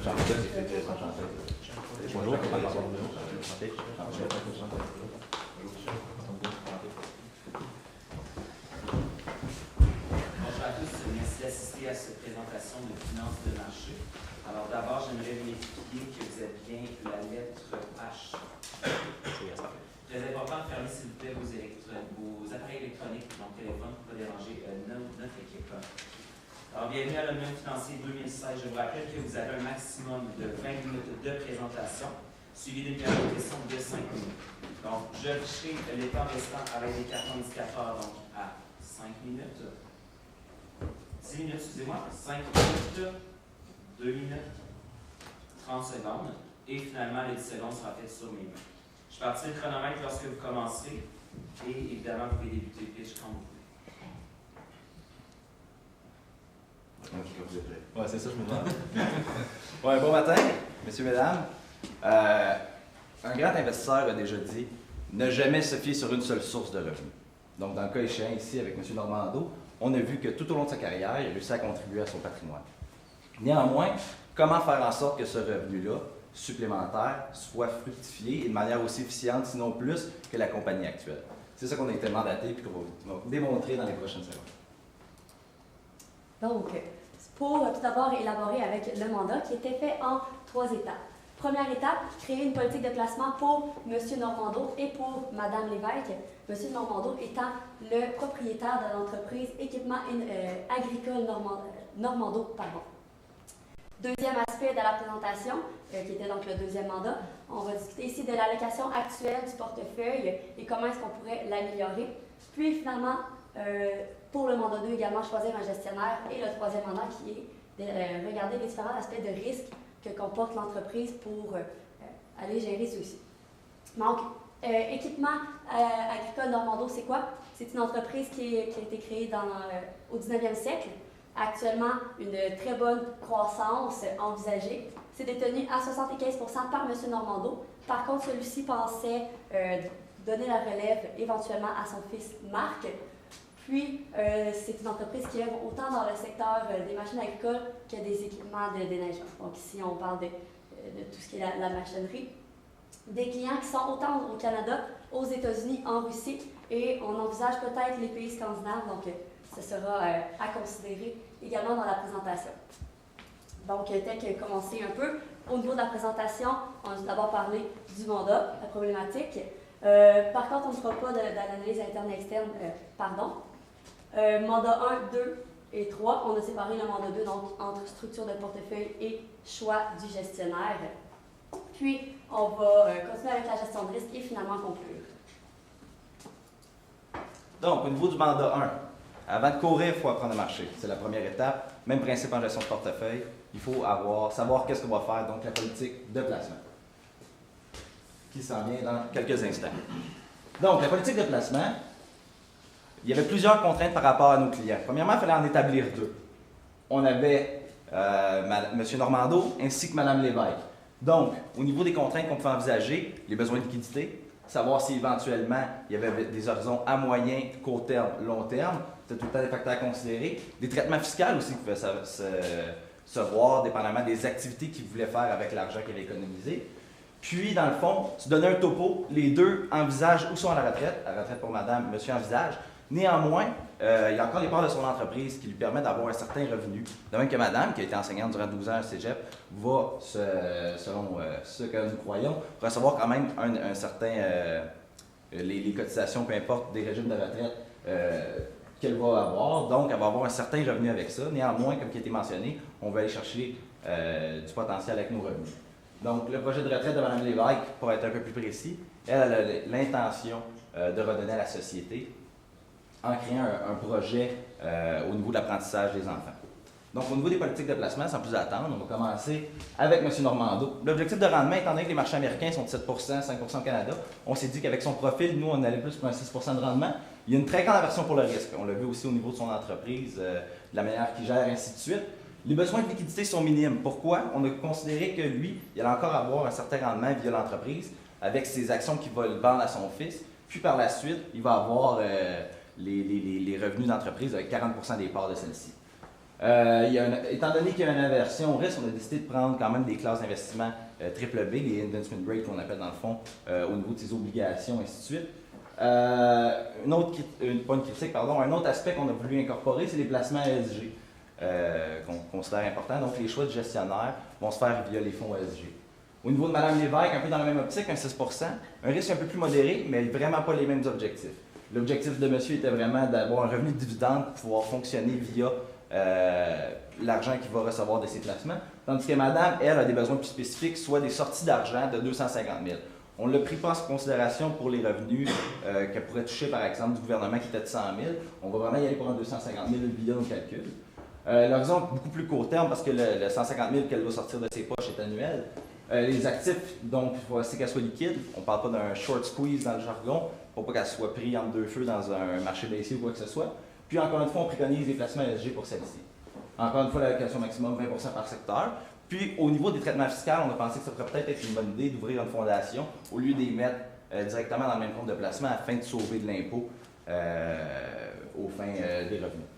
Bonjour. Bonjour à tous, merci d'assister à cette présentation de finances de marché. Alors d'abord, j'aimerais vous expliquer que vous êtes bien la lettre H. Très important de fermer s'il vous plaît vos appareils électroniques, donc téléphone, pour ne pas déranger notre équipe. Alors bienvenue à l'Omnium financier 2016. Je vous rappelle que vous avez un maximum de 20 minutes de présentation, suivi d'une période de questions de 5 minutes. Donc je ferai les temps restants avec des cartons indicateurs donc à 5 minutes. 10 minutes, excusez-moi, 5 minutes, 2 minutes, 30 secondes, et finalement, les 10 secondes sera faites sur mes mains. Je partirai le chronomètre lorsque vous commencerez, et évidemment, vous pouvez débuter le pitch quand vous voulez. Ouais, c'est ça, je me demande. Ouais, bon matin, messieurs, mesdames. Un grand investisseur a déjà dit ne jamais se fier sur une seule source de revenus. Donc, dans le cas échéant, ici, avec M. Normando, on a vu que tout au long de sa carrière, il a réussi à contribuer à son patrimoine. Néanmoins, comment faire en sorte que ce revenu-là, supplémentaire, soit fructifié et de manière aussi efficiente, sinon plus, que la compagnie actuelle? C'est ça qu'on a été mandaté et qu'on va démontrer dans les prochaines secondes. Donc, pour tout d'abord élaborer avec le mandat qui était fait en 3 étapes. Première étape, créer une politique de placement pour M. Normando et pour Mme Lévesque. M. Normando étant le propriétaire de l'entreprise Équipement agricole Normando. Deuxième aspect de la présentation, qui était donc le deuxième mandat, on va discuter ici de l'allocation actuelle du portefeuille et comment est-ce qu'on pourrait l'améliorer. Puis finalement, pour le mandat 2 également, choisir un gestionnaire et le troisième mandat qui est de regarder les différents aspects de risque que comporte l'entreprise pour aller gérer ceux-ci. Donc, Équipement agricole Normando, c'est quoi? C'est une entreprise qui a été créée au 19e siècle. Actuellement, une très bonne croissance envisagée. C'est détenu à 75% par M. Normando. Par contre, celui-ci pensait donner la relève éventuellement à son fils Marc. Puis, c'est une entreprise qui œuvre autant dans le secteur des machines agricoles que des équipements de déneigement. Donc ici, on parle de tout ce qui est la machinerie. Des clients qui sont autant au Canada, aux États-Unis, en Russie, et on envisage peut-être les pays scandinaves, donc ce sera à considérer également dans la présentation. Donc, tel que commencer un peu, au niveau de la présentation, on va d'abord parler du mandat, la problématique. Par contre, on ne fera pas d'analyse interne et externe, mandat 1, 2 et 3, on a séparé le mandat 2 donc, entre structure de portefeuille et choix du gestionnaire. Puis, on va continuer avec la gestion de risque et finalement conclure. Donc, au niveau du mandat 1, avant de courir, il faut apprendre à marcher. C'est la première étape. Même principe en gestion de portefeuille. Il faut savoir qu'est-ce qu'on va faire, donc la politique de placement, qui s'en vient dans quelques instants. Donc, la politique de placement, il y avait plusieurs contraintes par rapport à nos clients. Premièrement, il fallait en établir 2. On avait M. Normando ainsi que Mme Lévesque. Donc, au niveau des contraintes qu'on pouvait envisager, les besoins de liquidité, savoir si éventuellement il y avait des horizons à moyen, court terme, long terme, c'était tout le temps des facteurs à considérer. Des traitements fiscaux aussi qui pouvaient se voir dépendamment des activités qu'ils voulaient faire avec l'argent qu'ils avaient économisé. Puis, dans le fond, tu donnais un topo, les deux envisagent où sont à la retraite pour madame, monsieur envisage. Néanmoins, il y a encore les parts de son entreprise qui lui permettent d'avoir un certain revenu. De même que madame, qui a été enseignante durant 12 ans à Cégep, va, selon ce que nous croyons, recevoir quand même un certain, les cotisations, peu importe, des régimes de retraite qu'elle va avoir. Donc, elle va avoir un certain revenu avec ça. Néanmoins, comme qui a été mentionné, on va aller chercher du potentiel avec nos revenus. Donc, le projet de retraite de Mme Lévesque, pour être un peu plus précis, elle a l'intention de redonner à la société en créant un projet au niveau de l'apprentissage des enfants. Donc, au niveau des politiques de placement, sans plus attendre, on va commencer avec M. Normando. L'objectif de rendement, étant donné que les marchés américains sont de 7 5 au Canada, on s'est dit qu'avec son profil, nous, on allait plus pour un 6 de rendement. Il y a une très grande aversion pour le risque. On l'a vu aussi au niveau de son entreprise, de la manière qu'il gère, ainsi de suite. Les besoins de liquidité sont minimes. Pourquoi? On a considéré que lui, il allait encore avoir un certain rendement via l'entreprise avec ses actions qu'il va vendre à son fils. Puis par la suite, il va avoir les revenus d'entreprise avec 40 des parts de celle-ci. Étant donné qu'il y a une aversion au risque, on a décidé de prendre quand même des classes d'investissement triple B, les investment grade qu'on appelle dans le fond, au niveau de ses obligations, et ainsi de suite. Un autre aspect qu'on a voulu incorporer, c'est les placements ESG, qu'on considère importants. Donc, les choix de gestionnaire vont se faire via les fonds ESG. Au niveau de Mme Lévesque, un peu dans la même optique, un 6 un risque un peu plus modéré, mais vraiment pas les mêmes objectifs. L'objectif de monsieur était vraiment d'avoir un revenu de dividende pour pouvoir fonctionner via l'argent qu'il va recevoir de ses placements. Tandis que madame, elle, a des besoins plus spécifiques, soit des sorties d'argent de 250 000. On ne l'a pris pas en considération pour les revenus qu'elle pourrait toucher, par exemple, du gouvernement qui était de 100 000. On va vraiment y aller pour un 250 000 via nos calculs. L'horizon beaucoup plus court terme parce que le 150 000 qu'elle doit sortir de ses poches est annuel. Les actifs, donc, il faut qu'elle soit liquide. On ne parle pas d'un short squeeze dans le jargon, pour pas qu'elle soit prise entre deux feux dans un marché baissier ou quoi que ce soit. Puis, encore une fois, on préconise des placements ESG pour celle-ci. Encore une fois, l'allocation maximum 20% par secteur. Puis, au niveau des traitements fiscaux, on a pensé que ça pourrait peut-être être une bonne idée d'ouvrir une fondation au lieu d'y mettre directement dans le même compte de placement afin de sauver de l'impôt aux fins des revenus.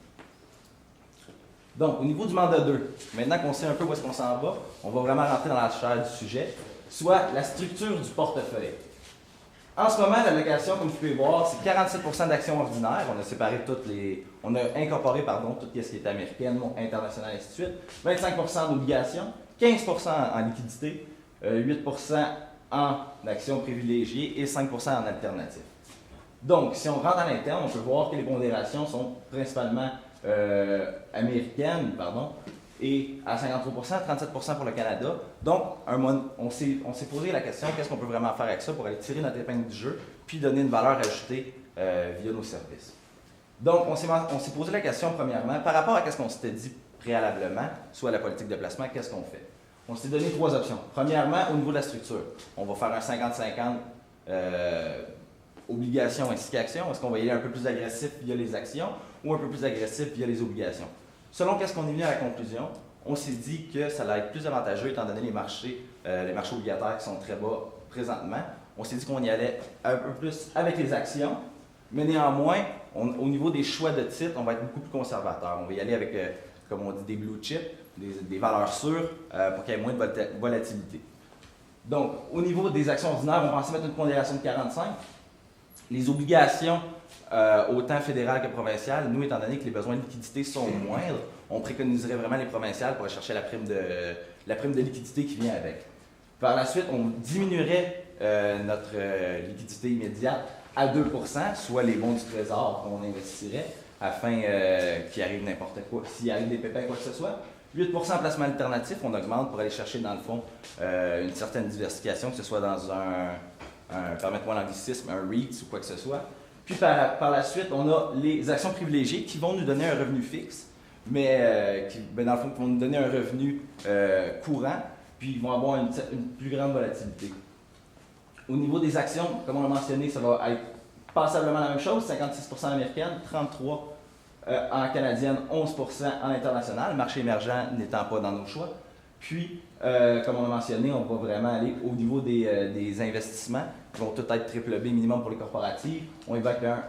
Donc, au niveau du mandat 2, maintenant qu'on sait un peu où est-ce qu'on s'en va, on va vraiment rentrer dans la chair du sujet, soit la structure du portefeuille. En ce moment, l'allocation, comme vous pouvez voir, c'est 47% d'actions ordinaires. On a séparé on a incorporé, tout ce qui est américaine, international, et ainsi de suite. 25% d'obligations, 15% en liquidité, 8% en actions privilégiées et 5% en alternatives. Donc, si on rentre à l'interne, on peut voir que les pondérations sont principalement américaines, et à 53%, 37% pour le Canada. Donc, on s'est posé la question, qu'est-ce qu'on peut vraiment faire avec ça pour aller tirer notre épingle du jeu, puis donner une valeur ajoutée via nos services. Donc, on s'est posé la question, premièrement, par rapport à ce qu'on s'était dit préalablement, soit la politique de placement, qu'est-ce qu'on fait? On s'est donné 3 options. Premièrement, au niveau de la structure, on va faire un 50-50 obligations ainsi qu'actions. Est-ce qu'on va y aller un peu plus agressif via les actions ou un peu plus agressif via les obligations? Selon qu'est-ce qu'on est venu à la conclusion, on s'est dit que ça allait être plus avantageux étant donné les marchés obligataires qui sont très bas présentement. On s'est dit qu'on y allait un peu plus avec les actions, mais néanmoins, au niveau des choix de titres, on va être beaucoup plus conservateur. On va y aller avec, comme on dit, des blue chips, des valeurs sûres pour qu'il y ait moins de volatilité. Donc, au niveau des actions ordinaires, on pensait mettre une pondération de 45. Les obligations, autant fédérales que provinciales, nous, étant donné que les besoins de liquidité sont moindres, on préconiserait vraiment les provinciales pour aller chercher la prime de liquidité qui vient avec. Par la suite, on diminuerait notre liquidité immédiate à 2%, soit les bons du trésor qu'on investirait, afin qu'il arrive n'importe quoi, s'il arrive des pépins, quoi que ce soit. 8% en placement alternatif, on augmente pour aller chercher, dans le fond, une certaine diversification, que ce soit dans permettez-moi l'anglicisme, un REIT ou quoi que ce soit. Puis par la suite, on a les actions privilégiées qui vont nous donner un revenu fixe, mais dans le fond, qui vont nous donner un revenu courant, puis ils vont avoir une plus grande volatilité. Au niveau des actions, comme on l'a mentionné, ça va être passablement la même chose, 56% américaine, 33% en canadienne, 11% en international, marché émergent n'étant pas dans nos choix. Puis, comme on a mentionné, on va vraiment aller au niveau des investissements qui vont tous être triple B minimum pour les corporatives. On évoque un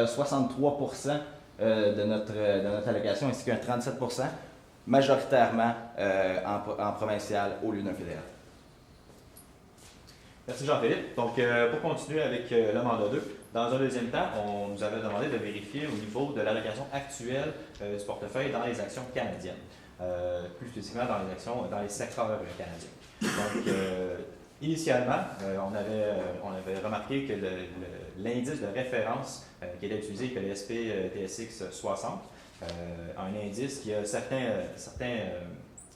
63% de notre allocation ainsi qu'un 37% majoritairement en provincial au lieu d'un fédéral. Merci Jean-Philippe. Donc, pour continuer avec le mandat 2, dans un deuxième temps, on nous avait demandé de vérifier au niveau de l'allocation actuelle du portefeuille dans les actions canadiennes, plus spécifiquement dans les secteurs canadiens. Donc, initialement, on avait remarqué que l'indice de référence qui était utilisé, que le SP-TSX 60, un indice qui a certains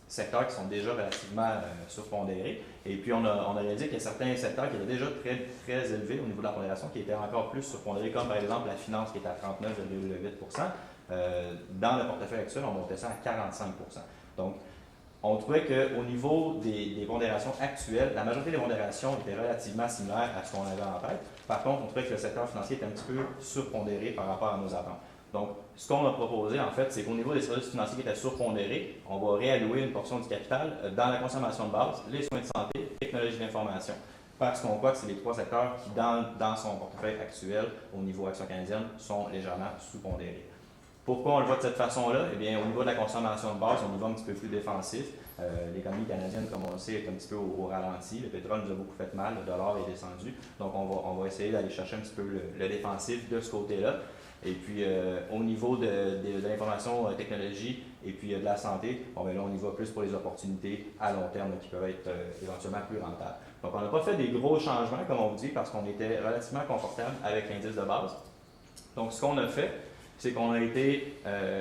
secteurs qui sont déjà relativement surpondérés. Et puis, on a réalisé qu'il y a certains secteurs qui étaient déjà très, très élevés au niveau de la pondération, qui étaient encore plus surpondérés, comme par exemple la finance qui est à 39,8%. Dans le portefeuille actuel, on montait ça à 45%. Donc, on trouvait qu'au niveau des pondérations actuelles, la majorité des pondérations étaient relativement similaires à ce qu'on avait en tête. Par contre, on trouvait que le secteur financier était un petit peu surpondéré par rapport à nos attentes. Donc, ce qu'on a proposé, en fait, c'est qu'au niveau des services financiers qui étaient surpondérés, on va réallouer une portion du capital dans la consommation de base, les soins de santé, technologie d'information. Parce qu'on voit que c'est les 3 secteurs qui, dans son portefeuille actuel, au niveau action canadienne, sont légèrement sous-pondérés. Pourquoi on le voit de cette façon-là? Eh bien, au niveau de la consommation de base, on y va un petit peu plus défensif. L'économie canadienne, comme on le sait, est un petit peu au ralenti. Le pétrole nous a beaucoup fait mal, le dollar est descendu. Donc, on va essayer d'aller chercher un petit peu le défensif de ce côté-là. Et puis, au niveau de l'information technologie et puis de la santé, bon, bien là, on y va plus pour les opportunités à long terme qui peuvent être éventuellement plus rentables. Donc, on n'a pas fait des gros changements, comme on vous dit, parce qu'on était relativement confortable avec l'indice de base. Donc, ce qu'on a fait, c'est qu'on a été,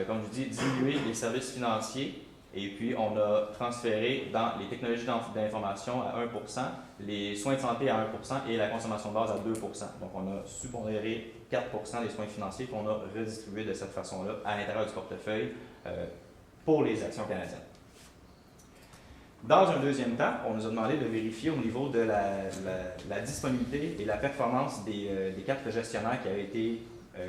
comme je vous dis, diminuer les services financiers et puis on a transféré dans les technologies d'information à 1%, les soins de santé à 1% et la consommation de base à 2%. Donc, on a suppondéré 4% des soins financiers qu'on a redistribués de cette façon-là à l'intérieur du portefeuille pour les actions canadiennes. Dans un deuxième temps, on nous a demandé de vérifier au niveau de la disponibilité et la performance des 4 gestionnaires qui avaient été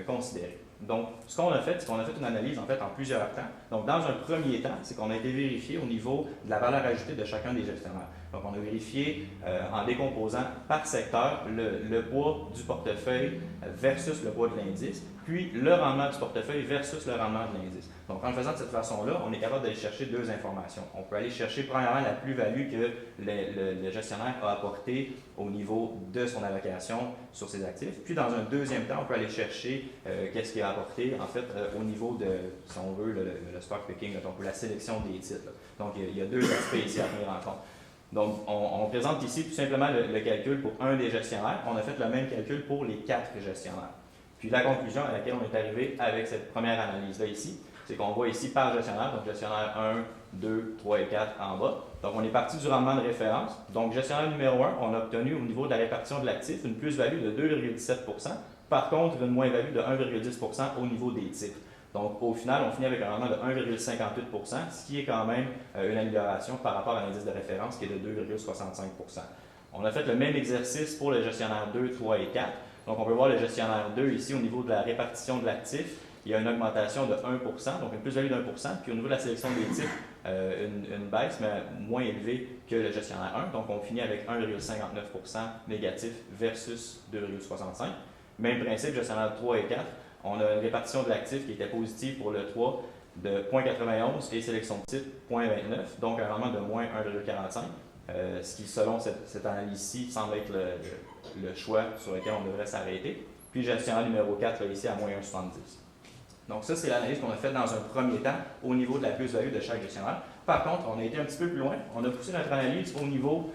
considérés. Donc, ce qu'on a fait, c'est qu'on a fait une analyse en plusieurs temps. Donc, dans un premier temps, c'est qu'on a été vérifié au niveau de la valeur ajoutée de chacun des gestionnaires. Donc, on a vérifié en décomposant par secteur le poids du portefeuille versus le poids de l'indice, puis le rendement du portefeuille versus le rendement de l'indice. Donc, en le faisant de cette façon-là, on est capable d'aller chercher 2 informations. On peut aller chercher premièrement la plus-value que le gestionnaire a apportée au niveau de son allocation sur ses actifs. Puis, dans un deuxième temps, on peut aller chercher qu'est-ce qu'il a apporté, en fait, au niveau de, si on veut, le stock picking, donc la sélection des titres. Là. Donc, il y a 2 aspects ici à tenir en compte. Donc, on présente ici tout simplement le calcul pour un des gestionnaires. On a fait le même calcul pour les 4 gestionnaires. Puis, la conclusion à laquelle on est arrivé avec cette première analyse-là ici, c'est qu'on voit ici par gestionnaire, donc gestionnaire 1, 2, 3 et 4 en bas. Donc, on est parti du rendement de référence. Donc, gestionnaire numéro 1, on a obtenu au niveau de la répartition de l'actif une plus-value de 2,17 %. Par contre, une moins-value de 1,10 % au niveau des titres. Donc, au final, on finit avec un rendement de 1,58 %, ce qui est quand même une amélioration par rapport à l'indice de référence qui est de 2,65 %. On a fait le même exercice pour le gestionnaire 2, 3 et 4. Donc, on peut voir le gestionnaire 2 ici au niveau de la répartition de l'actif. Il y a une augmentation de 1 %, donc une plus-value de 1 %. Puis au niveau de la sélection des titres, une baisse, mais moins élevée que le gestionnaire 1. Donc, on finit avec 1,59 % négatif versus 2,65 %. Même principe, gestionnaire 3 et 4. On a une répartition de l'actif qui était positive pour le 3 de 0,91 et sélection de titre 0,29, donc un rendement de moins 1,45, ce qui, selon cette analyse-ci, semble être le choix sur lequel on devrait s'arrêter. Puis gestionnaire numéro 4, là, ici, à moins 1,70. Donc ça, c'est l'analyse qu'on a faite dans un premier temps au niveau de la plus-value de chaque gestionnaire. Par contre, on a été un petit peu plus loin. On a poussé notre analyse au niveau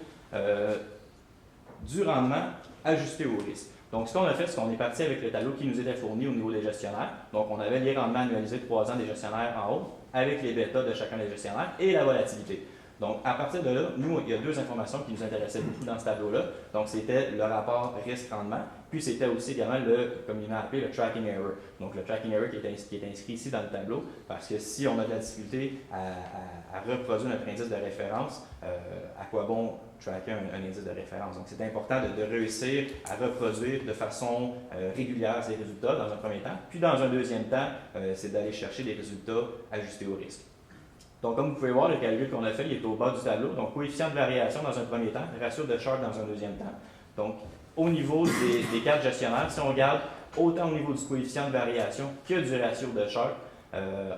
du rendement ajusté au risque. Donc, ce qu'on a fait, c'est qu'on est parti avec le tableau qui nous était fourni au niveau des gestionnaires. Donc, on avait les rendements annualisés de 3 ans des gestionnaires en haut, avec les bêtas de chacun des gestionnaires et la volatilité. Donc, à partir de là, nous, il y a 2 informations qui nous intéressaient beaucoup dans ce tableau-là. Donc, c'était le rapport risque-rendement, puis c'était aussi également comme il m'a appelé, le tracking error. Donc, le tracking error qui est inscrit ici dans le tableau, parce que si on a de la difficulté à reproduire notre indice de référence, à quoi bon tracker un indice de référence? Donc, c'est important de réussir à reproduire de façon régulière ces résultats dans un premier temps. Puis, dans un deuxième temps, c'est d'aller chercher des résultats ajustés au risque. Donc, comme vous pouvez voir, le calcul qu'on a fait, il est au bas du tableau. Donc, coefficient de variation dans un premier temps, ratio de Sharpe dans un deuxième temps. Donc, au niveau des 4 gestionnaires, si on regarde autant au niveau du coefficient de variation que du ratio de Sharpe,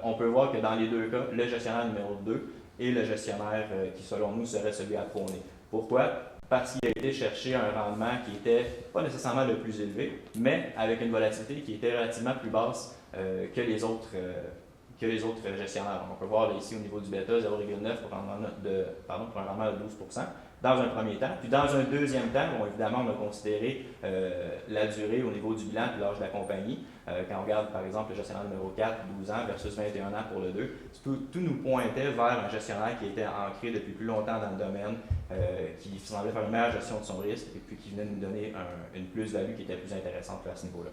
on peut voir que dans les 2 cas, le gestionnaire numéro 2 est le gestionnaire qui, selon nous, serait celui à prôner. Pourquoi? Parce qu'il a été chercher un rendement qui n'était pas nécessairement le plus élevé, mais avec une volatilité qui était relativement plus basse que les autres gestionnaires. Donc, on peut voir là, ici au niveau du bêta 0,9 pour un rendement de 12 % dans un premier temps. Puis dans un deuxième temps, bon, évidemment, on a considéré la durée au niveau du bilan et l'âge de la compagnie. Quand on regarde, par exemple, le gestionnaire numéro 4, 12 ans versus 21 ans pour le 2, tout nous pointait vers un gestionnaire qui était ancré depuis plus longtemps dans le domaine, qui semblait faire une meilleure gestion de son risque et puis qui venait nous donner une plus-value qui était plus intéressante à ce niveau-là.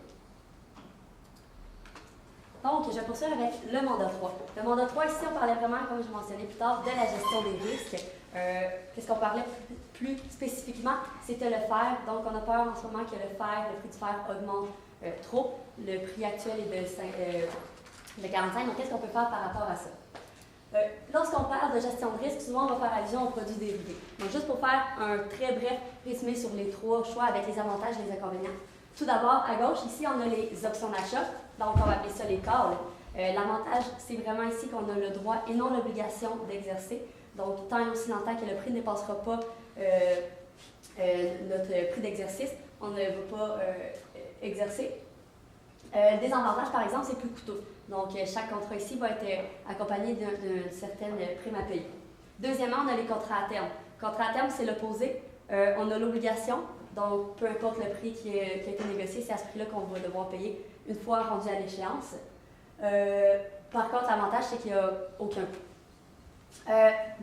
Donc, je poursuis avec le mandat 3. Le mandat 3, ici, on parlait vraiment, comme je mentionnais plus tard, de la gestion des risques. Qu'est-ce qu'on parlait plus spécifiquement? C'était le fer. Donc, on a peur en ce moment que le prix du fer augmente trop. Le prix actuel est de 45. Donc, qu'est-ce qu'on peut faire par rapport à ça? Lorsqu'on parle de gestion de risque, souvent, on va faire allusion aux produits dérivés. Donc, juste pour faire un très bref résumé sur les 3 choix avec les avantages et les inconvénients. Tout d'abord, à gauche, ici, on a les options d'achat. Donc, on va appeler ça les calls. L'avantage, c'est vraiment ici qu'on a le droit et non l'obligation d'exercer. Donc, tant et aussi longtemps que le prix ne dépassera pas notre prix d'exercice, on ne va pas exercer. Le désavantage, par exemple, c'est plus coûteux. Donc, chaque contrat ici va être accompagné d'une certaine prime à payer. Deuxièmement, on a les contrats à terme. Contrat à terme, c'est l'opposé. On a l'obligation, donc peu importe le prix qui a été négocié, c'est à ce prix-là qu'on va devoir payer une fois rendu à l'échéance. Par contre, l'avantage, c'est qu'il n'y a aucun coût.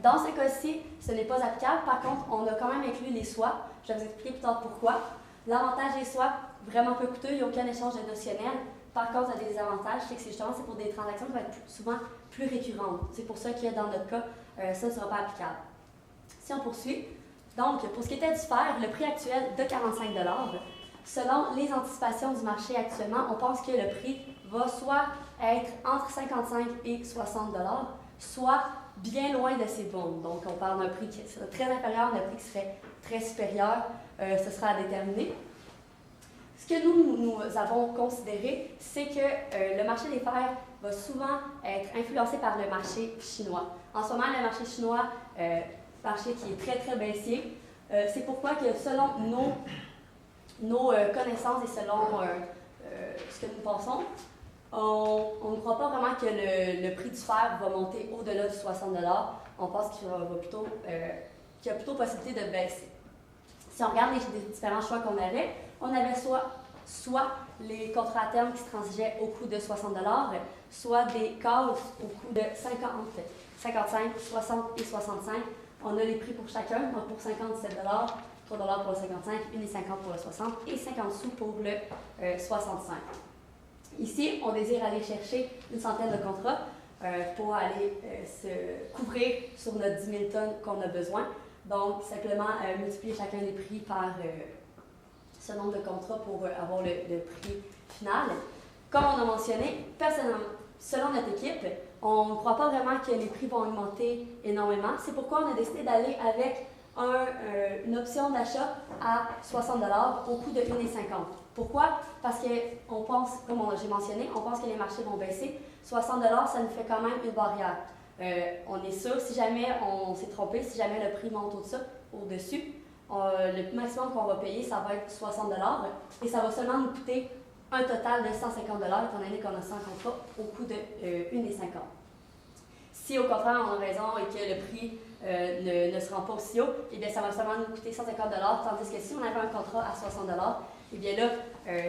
Dans ce cas-ci, ce n'est pas applicable. Par contre, on a quand même inclus les swaps. Je vais vous expliquer plus tard pourquoi. L'avantage des swaps, vraiment peu coûteux, il n'y a aucun échange notionnel. Par contre, il y a des désavantages, c'est que c'est pour des transactions qui vont être souvent plus récurrentes. C'est pour ça que dans notre cas, ça ne sera pas applicable. Si on poursuit, donc pour ce qui était du fer, le prix actuel de 45 $, selon les anticipations du marché actuellement, on pense que le prix va soit être entre 55 et 60 $, soit bien loin de ces bombes. Donc, on parle d'un prix qui serait très inférieur, d'un prix qui serait très supérieur. Ce sera à déterminer. Ce que nous avons considéré, c'est que le marché des fers va souvent être influencé par le marché chinois. En ce moment, le marché chinois, marché qui est très, très baissier. C'est pourquoi que selon nos connaissances et selon ce que nous pensons, on ne croit pas vraiment que le prix du fer va monter au-delà de 60 $. On pense qu'il y a plutôt possibilité de baisser. Si on regarde les différents choix qu'on avait soit les contrats à terme qui se transigeaient au coût de 60 $, soit des cases au coût de 50, 55, 60 et 65. On a les prix pour chacun, donc pour 50, 7 $, 3 $ pour le 55, 1,50 $ pour le 60 et 50 sous pour le 65. Ici, on désire aller chercher une centaine de contrats pour aller se couvrir sur notre 10 000 tonnes qu'on a besoin. Donc, simplement multiplier chacun des prix par ce nombre de contrats pour avoir le prix final. Comme on a mentionné, personnellement, selon notre équipe, on ne croit pas vraiment que les prix vont augmenter énormément. C'est pourquoi on a décidé d'aller avec une option d'achat à 60 $ au coût de 1,50 $. Pourquoi? Parce qu'on pense, comme j'ai mentionné, on pense que les marchés vont baisser. 60 $, ça nous fait quand même une barrière. On est sûr, si jamais on s'est trompé, si jamais le prix monte au-dessus, le maximum qu'on va payer, ça va être 60 $ et ça va seulement nous coûter un total de 150 $, étant donné qu'on a 100 contrats au coût de 1,50 $. Si au contraire on a raison et que le prix ne se rend pas aussi haut, eh bien ça va seulement nous coûter 150 $, tandis que si on avait un contrat à 60 $, eh bien là,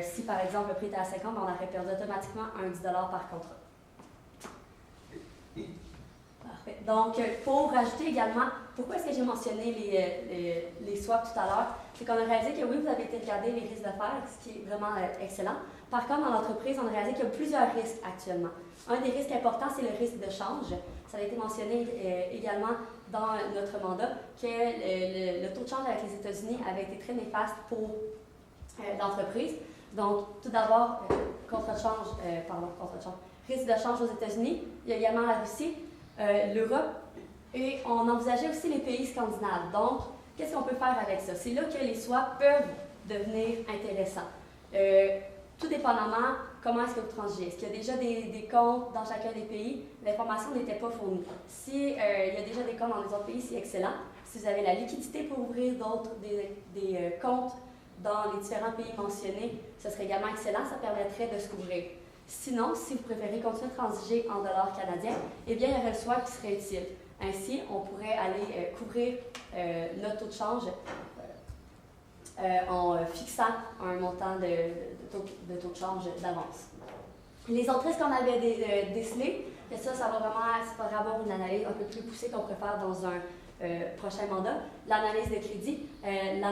si par exemple le prix était à 50 $, on aurait perdu automatiquement un 10 $ par contrat. Parfait. Donc, pour rajouter également, pourquoi est-ce que j'ai mentionné les swaps tout à l'heure? C'est qu'on a réalisé que oui, vous avez été regarder les risques de fer, ce qui est vraiment excellent. Par contre, dans l'entreprise, on a réalisé qu'il y a plusieurs risques actuellement. Un des risques importants, c'est le risque de change. Ça a été mentionné également dans notre mandat que le taux de change avec les États-Unis avait été très néfaste pour l'entreprise. Donc, tout d'abord, risque de change aux États-Unis. Il y a également la Russie, l'Europe, et on envisageait aussi les pays scandinaves. Donc, qu'est-ce qu'on peut faire avec ça? C'est là que les swaps peuvent devenir intéressants. Tout dépendamment, comment est-ce que vous transigez? Est-ce qu'il y a déjà des comptes dans chacun des pays? L'information n'était pas fournie. Si il y a déjà des comptes dans les autres pays, c'est excellent. Si vous avez la liquidité pour ouvrir des comptes dans les différents pays mentionnés, ce serait également excellent. Ça permettrait de se couvrir. Sinon, si vous préférez continuer de transiger en dollars canadiens, eh bien, il y aurait le swap qui serait utile. Ainsi, on pourrait aller couvrir notre taux de change en fixant un montant de taux de change d'avance. Les autres risques qu'on avait décelés, et ça va vraiment avoir une analyse un peu plus poussée qu'on préfère dans un prochain mandat, l'analyse de crédit, le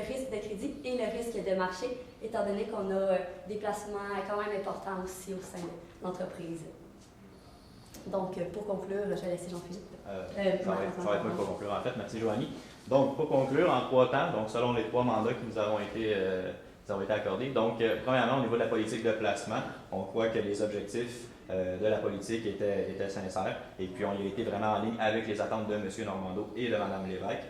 risque de crédit et le risque de marché, étant donné qu'on a des placements quand même importants aussi au sein de l'entreprise. Donc, pour conclure, je vais laisser Jean-Philippe. Ça va être moi pour conclure, en fait. Merci, Joanie. Donc, pour conclure, en 3 temps, donc selon les 3 mandats qui nous ont été accordés. Donc, premièrement, au niveau de la politique de placement, on croit que les objectifs de la politique étaient sincères et puis on y a été vraiment en ligne avec les attentes de M. Normando et de Mme Lévesque.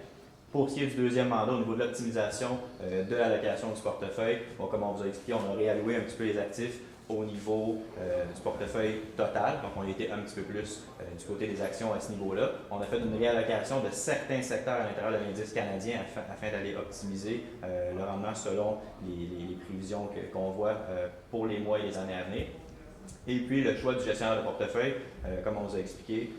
Pour ce qui est du deuxième mandat, au niveau de l'optimisation de l'allocation du portefeuille, bon, comme on vous a expliqué, on a réalloué un petit peu les actifs au niveau du portefeuille total. Donc, on a été un petit peu plus du côté des actions à ce niveau-là. On a fait une réallocation de certains secteurs à l'intérieur de l'indice canadien afin d'aller optimiser le rendement selon les prévisions qu'on voit pour les mois et les années à venir. Et puis, le choix du gestionnaire de portefeuille, comme on vous a expliqué,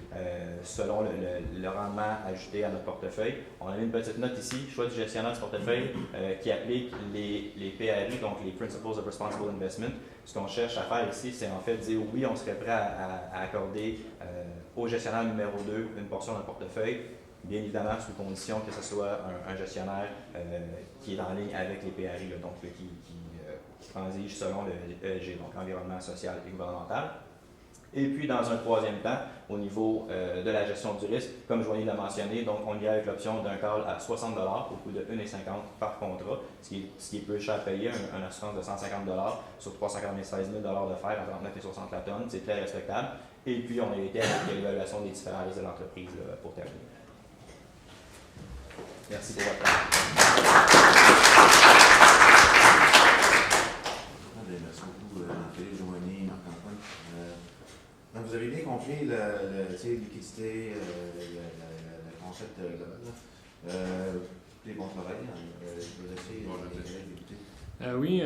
selon le rendement ajouté à notre portefeuille. On a mis une petite note ici, choix du gestionnaire du portefeuille qui applique les PRI, donc les Principles of Responsible Investment. Ce qu'on cherche à faire ici, c'est en fait dire oui, on serait prêt à accorder au gestionnaire numéro 2 une portion d'un portefeuille, bien évidemment sous condition que ce soit un gestionnaire qui est en ligne avec les PRI, là, donc qui transige selon le ESG, donc environnement, social et gouvernemental. Et puis, dans un troisième temps, au niveau de la gestion du risque, comme Joanie l'a mentionné, donc on y a avec l'option d'un call à 60 $ au coût de 1,50 $ par contrat, ce qui est peu cher à payer, une assurance de 150 $ sur 396 000 $ de fer à 39,60 la tonne, c'est très respectable. Et puis, on a été avec l'évaluation des différents risques de l'entreprise pour terminer. Merci pour votre temps. Merci beaucoup, Philippe, Joanie, Marc-Antoine. Donc, vous avez bien compris la liquidité, le concept global. Les bons travail. Je vais laisser les collègues débuter. Oui,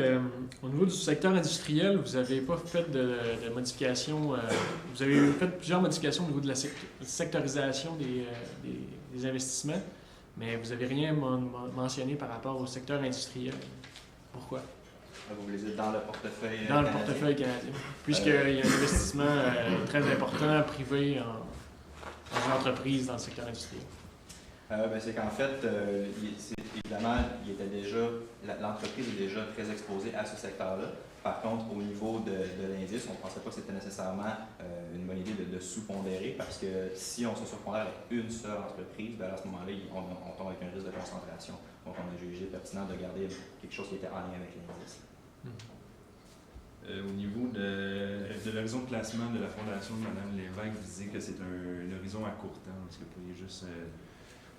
au niveau du secteur industriel, vous n'avez pas fait de modifications. Vous avez fait plusieurs modifications au niveau de la sectorisation des investissements, mais vous n'avez rien mentionné par rapport au secteur industriel. Pourquoi? Vous les êtes dans le portefeuille Dans le portefeuille canadien. Puisqu'il y a un investissement très important privé en entreprise dans le secteur industriel. C'est qu'en fait, évidemment, l'entreprise est déjà très exposée à ce secteur-là. Par contre, au niveau de l'indice, on ne pensait pas que c'était nécessairement une bonne idée de sous-pondérer parce que si on se surpondère avec une seule entreprise, ben à ce moment-là, on tombe avec un risque de concentration. Donc, on a jugé pertinent de garder quelque chose qui était en lien avec l'indice. Au niveau de l'horizon de placement de la fondation de Mme Lévesque, vous disiez que c'est un horizon à court terme. Est-ce que vous pourriez juste...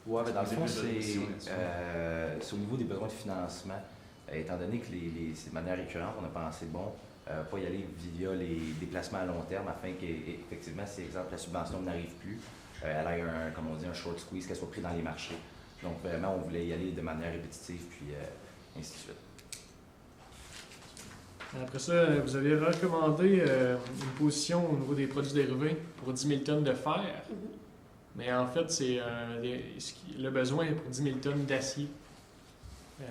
Oui, dans le fond, c'est au niveau des besoins de financement. Étant donné que c'est de manière récurrente, on a pensé pas y aller via les déplacements à long terme afin qu'effectivement, si exemple la subvention n'arrive plus, elle ait un short squeeze, qu'elle soit prise dans les marchés. Donc vraiment, on voulait y aller de manière répétitive, puis ainsi de suite. Après ça, vous avez recommandé une position au niveau des produits dérivés pour 10 000 tonnes de fer. Mais en fait, c'est le besoin est pour 10 000 tonnes d'acier. Je ne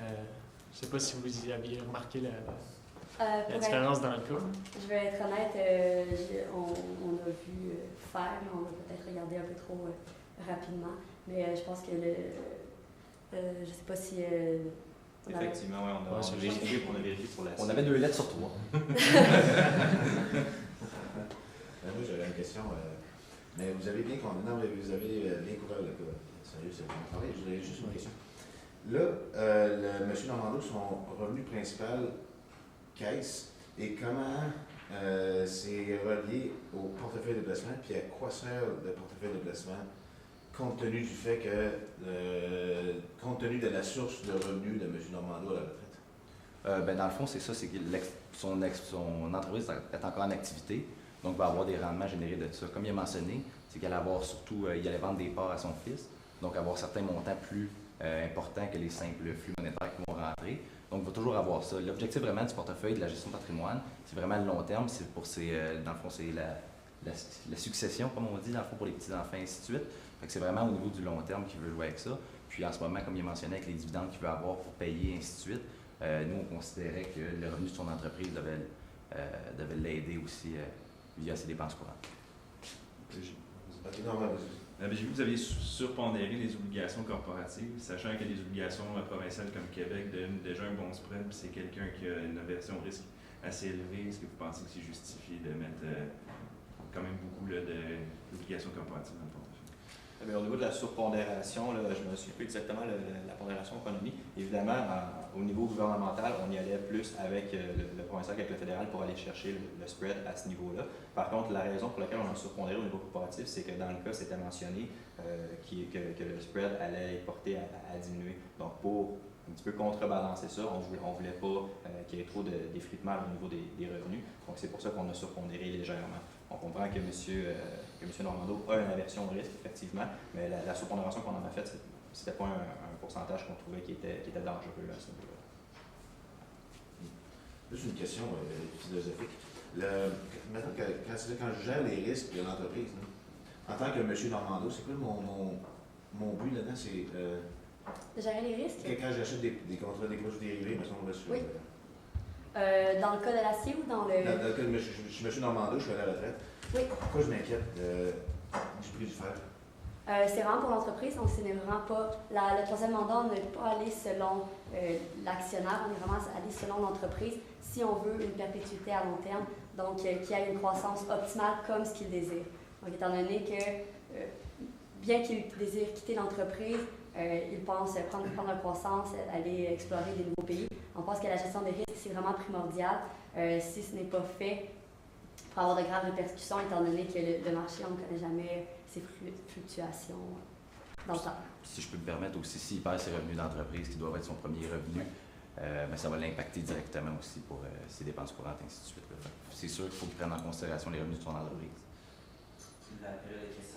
sais pas si vous y aviez remarqué la différence dans le cas. Je vais être honnête, on a vu faire, mais on a peut-être regardé un peu trop rapidement. Mais je pense que je ne sais pas si... Effectivement, oui, on a vérifié pour la On avait 2 lettres sur 3. Moi, j'avais une question. Mais vous avez bien couvert le cas. Sérieux, c'est bien parlé. Je voulais juste une question. Là, M. Normando, son revenu principal, caisse, et comment c'est relié au portefeuille de placement, puis à quoi sert le portefeuille de placement, compte tenu du fait que, compte tenu de la source de revenus de M. Normando à la retraite? Dans le fond, c'est ça, c'est que son entreprise est encore en activité, donc il va avoir des rendements générés de ça. Comme il a mentionné, c'est qu'il allait avoir surtout, il allait vendre des parts à son fils, donc avoir certains montants plus importants que les simples flux monétaires qui vont rentrer. Donc il va toujours avoir ça. L'objectif vraiment du portefeuille de la gestion de patrimoine, c'est vraiment le long terme, c'est pour dans le fond, c'est la succession, comme on dit, dans le fond, pour les petits-enfants, et ainsi de suite. Fait que c'est vraiment au niveau du long terme qu'il veut jouer avec ça. Puis en ce moment, comme il a mentionné, avec les dividendes qu'il veut avoir pour payer, et ainsi de suite, nous, on considérait que le revenu de son entreprise devait l'aider aussi via ses dépenses courantes. J'ai vu que vous aviez surpondéré les obligations corporatives, sachant que les obligations provinciales comme Québec donnent déjà un bon spread, puis c'est quelqu'un qui a une aversion au risque assez élevée. Est-ce que vous pensez que c'est justifié de mettre quand même beaucoup d'obligations corporatives dans le portefeuille? Au niveau de la surpondération, je ne me souviens plus exactement la pondération économique. Évidemment, au niveau gouvernemental, on y allait plus avec le provincial qu'avec le fédéral pour aller chercher le spread à ce niveau-là. Par contre, la raison pour laquelle on a surpondéré au niveau corporatif, c'est que dans le cas, c'était mentionné que le spread allait être porté à diminuer. Donc, pour un petit peu contrebalancer ça. On ne voulait pas qu'il y ait trop d'effritement au niveau des revenus. Donc, c'est pour ça qu'on a surpondéré légèrement. On comprend que M. Normando a une aversion au risque, effectivement, mais la surpondération qu'on en a faite, c'était pas un pourcentage qu'on trouvait qui était dangereux à ce niveau-là. Juste une question philosophique. Maintenant, quand je gère les risques de l'entreprise, en tant que M. Normando, c'est quoi mon but là-dedans? C'est De gérer les risques? quand j'achète des contrats des produits dérivés, mais on va sur. Oui. Dans le cas de l'acier ou dans le. Dans le cas de je suis M. Normando, je suis à la retraite. Oui. Pourquoi je m'inquiète du prix du fer? C'est vraiment pour l'entreprise, donc ce n'est vraiment pas. Le troisième mandat, on n'est pas allé selon l'actionnaire, on est vraiment allé selon l'entreprise si on veut une perpétuité à long terme, donc qu'il y ait une croissance optimale comme ce qu'il désire. Donc, étant donné que, bien qu'il désire quitter l'entreprise, il pense prendre la croissance, aller explorer des nouveaux pays. On pense que la gestion des risques, c'est vraiment primordial. Si ce n'est pas fait, pour avoir de graves répercussions, étant donné que le marché, on ne connaît jamais ces fluctuations dans le temps. Si je peux me permettre aussi, s'il perd ses revenus d'entreprise, qui doivent être son premier revenu, mais ça va l'impacter directement aussi pour ses dépenses courantes, ainsi de suite. C'est sûr qu'il faut qu'il prenne en considération les revenus de son entreprise. La question